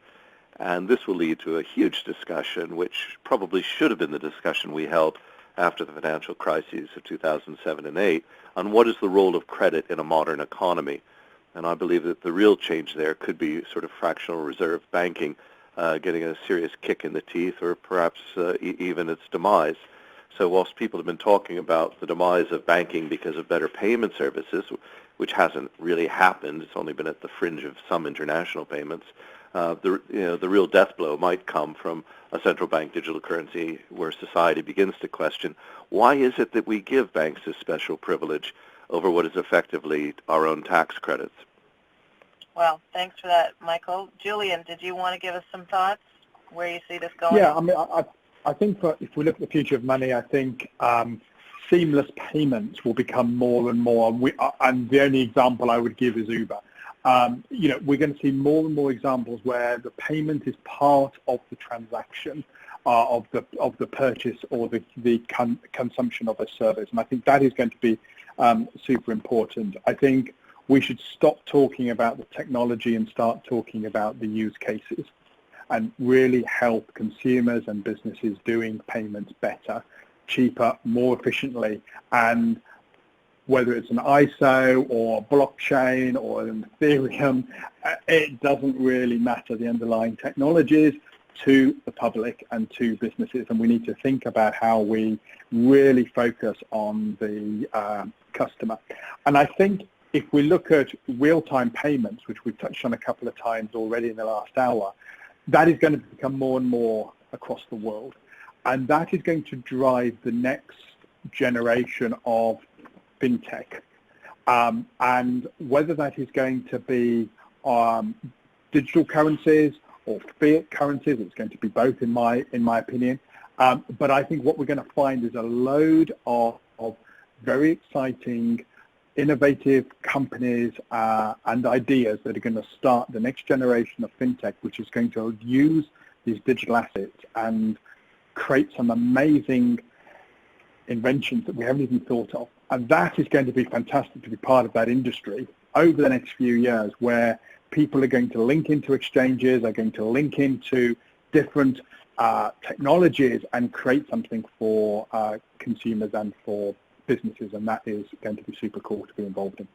and this will lead to a huge discussion, which probably should have been the discussion we held after the financial crises of 2007 and 8, on what is the role of credit in a modern economy. And I believe that the real change there could be sort of fractional reserve banking getting a serious kick in the teeth, or perhaps even its demise. So whilst people have been talking about the demise of banking because of better payment services, which hasn't really happened, it's only been at the fringe of some international payments, the real death blow might come from a central bank digital currency where society begins to question, why is it that we give banks this special privilege over what is effectively our own tax credits? Well, thanks for that, Michael. Julian, did you want to give us some thoughts where you see this going? Yeah, I mean, I think if we look at the future of money, I think seamless payments will become more and more, and the only example I would give is Uber. We're going to see more and more examples where the payment is part of the transaction of the purchase or the consumption of a service, and I think that is going to be super important. I think we should stop talking about the technology and start talking about the use cases, and really help consumers and businesses doing payments better, cheaper, more efficiently, and whether it's an ISO or blockchain or an Ethereum, it doesn't really matter, the underlying technologies, to the public and to businesses, and we need to think about how we really focus on the customer. And I think if we look at real-time payments, which we've touched on a couple of times already in the last hour, that is going to become more and more across the world, and that is going to drive the next generation of fintech, and whether that is going to be digital currencies or fiat currencies, it's going to be both in my opinion. But I think what we're going to find is a load of very exciting, innovative companies and ideas that are going to start the next generation of fintech, which is going to use these digital assets and create some amazing inventions that we haven't even thought of. And that is going to be fantastic to be part of that industry over the next few years, where people are going to link into exchanges, are going to link into different technologies and create something for consumers and for businesses, and that is going to be super cool to be involved in.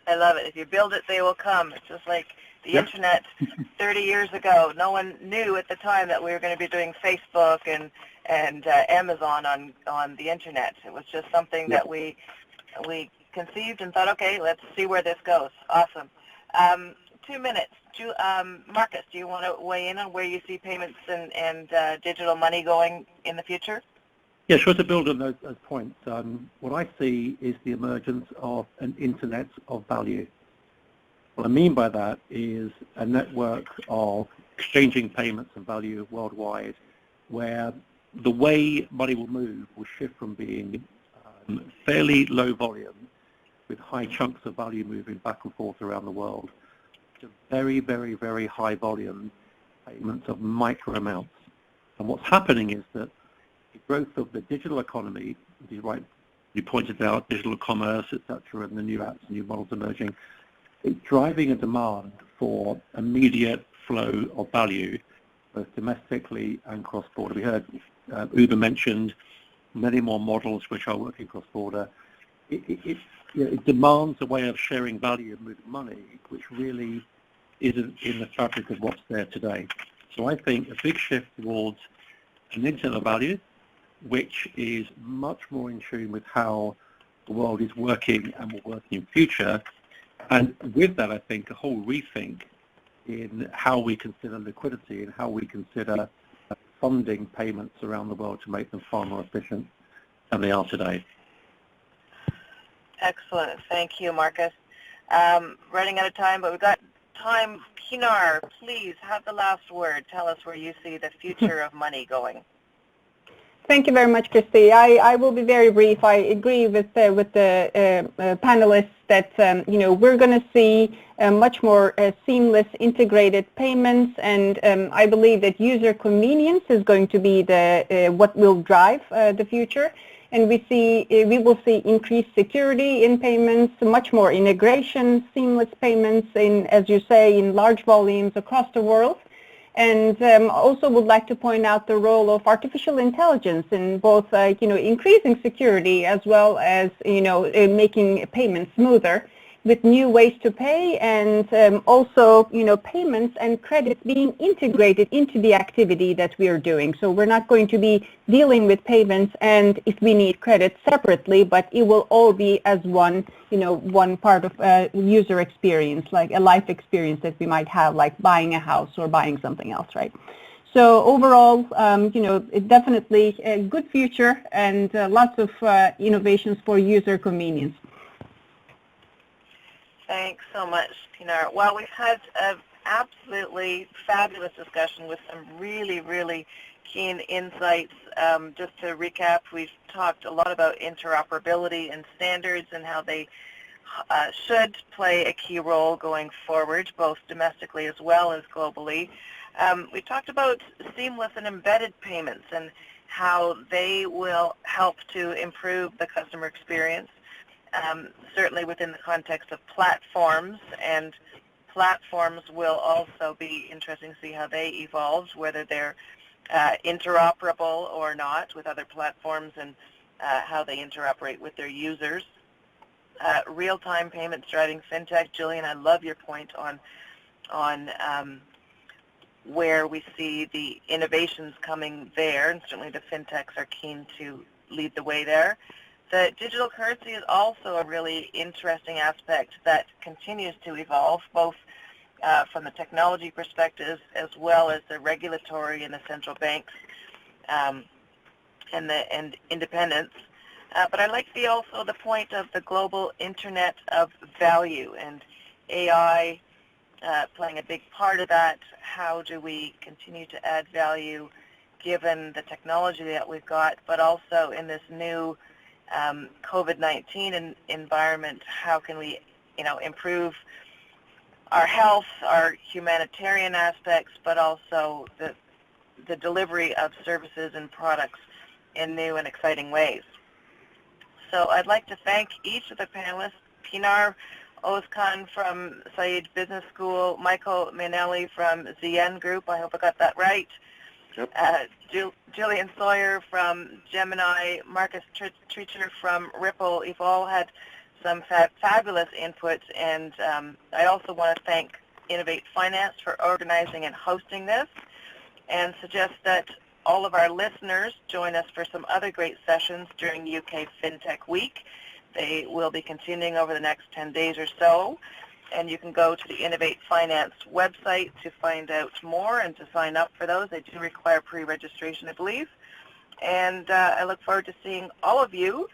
I love it. If you build it, they will come. It's just like the internet 30 years ago. No one knew at the time that we were going to be doing Facebook and Amazon on the internet. It was just something that we conceived and thought, okay, let's see where this goes. Awesome. 2 minutes. Marcus, do you want to weigh in on where you see payments and digital money going in the future? Yeah, sure. To build on those points, what I see is the emergence of an internet of value. What I mean by that is a network of exchanging payments and value worldwide, where the way money will move will shift from being fairly low volume with high chunks of value moving back and forth around the world to very, very, very high volume payments of micro amounts. And what's happening is that the growth of the digital economy, you pointed out digital commerce, etc., and the new apps, new models emerging, it's driving a demand for immediate flow of value, both domestically and cross-border. We heard Uber mentioned many more models which are working cross-border. It demands a way of sharing value and moving money, which really isn't in the fabric of what's there today. So I think a big shift towards an internet of value, which is much more in tune with how the world is working and will work in future. And with that, I think a whole rethink in how we consider liquidity and how we consider funding payments around the world to make them far more efficient than they are today. Excellent. Thank you, Marcus. Running out of time, but we've got time. Pinar, please have the last word. Tell us where you see the future of money going. Thank you very much, Kristy. I will be very brief. I agree with the panelists that we're going to see much more seamless, integrated payments, and I believe that user convenience is going to be the what will drive the future. And we will see increased security in payments, much more integration, seamless payments in, as you say, in large volumes across the world. And also would like to point out the role of artificial intelligence in both, increasing security as well as, making payments smoother with new ways to pay, and also, payments and credits being integrated into the activity that we are doing. So we're not going to be dealing with payments and if we need credit separately, but it will all be as one part of user experience, like a life experience that we might have, like buying a house or buying something else, right? So overall, definitely a good future and lots of innovations for user convenience. Thanks so much, Pinar. Well, we've had an absolutely fabulous discussion with some really, really keen insights. Just to recap, we've talked a lot about interoperability and standards and how they should play a key role going forward, both domestically as well as globally. We talked about seamless and embedded payments and how they will help to improve the customer experience. Certainly within the context of platforms, and platforms will also be interesting to see how they evolve, whether they're interoperable or not with other platforms, and how they interoperate with their users. Real-time payments driving fintech. Julian, I love your point on where we see the innovations coming there, and certainly the fintechs are keen to lead the way there. The digital currency is also a really interesting aspect that continues to evolve, both from the technology perspective as well as the regulatory and the central banks and independence. But I like also the point of the global internet of value and AI playing a big part of that. How do we continue to add value given the technology that we've got, but also in this new COVID-19 environment, how can we, improve our health, our humanitarian aspects, but also the delivery of services and products in new and exciting ways. So I'd like to thank each of the panelists, Pinar Ozcan from Said Business School, Michael Mainelli from Zien Group, I hope I got that right, yep. Julian Sawyer from Gemini, Marcus Treacher from Ripple. You've all had some fabulous inputs, and I also want to thank Innovate Finance for organizing and hosting this, and suggest that all of our listeners join us for some other great sessions during UK FinTech Week. They will be continuing over the next 10 days or so, and you can go to the Innovate Finance website to find out more and to sign up for those. They do require pre-registration, I believe. And I look forward to seeing all of you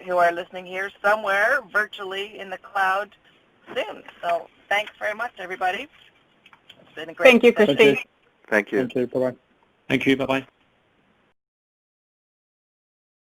who are listening here somewhere virtually in the cloud soon. So thanks very much, everybody. been a great Thank you, session. Kristy. Thank you. Thank you. Thank you. Bye-bye. Thank you. Bye-bye.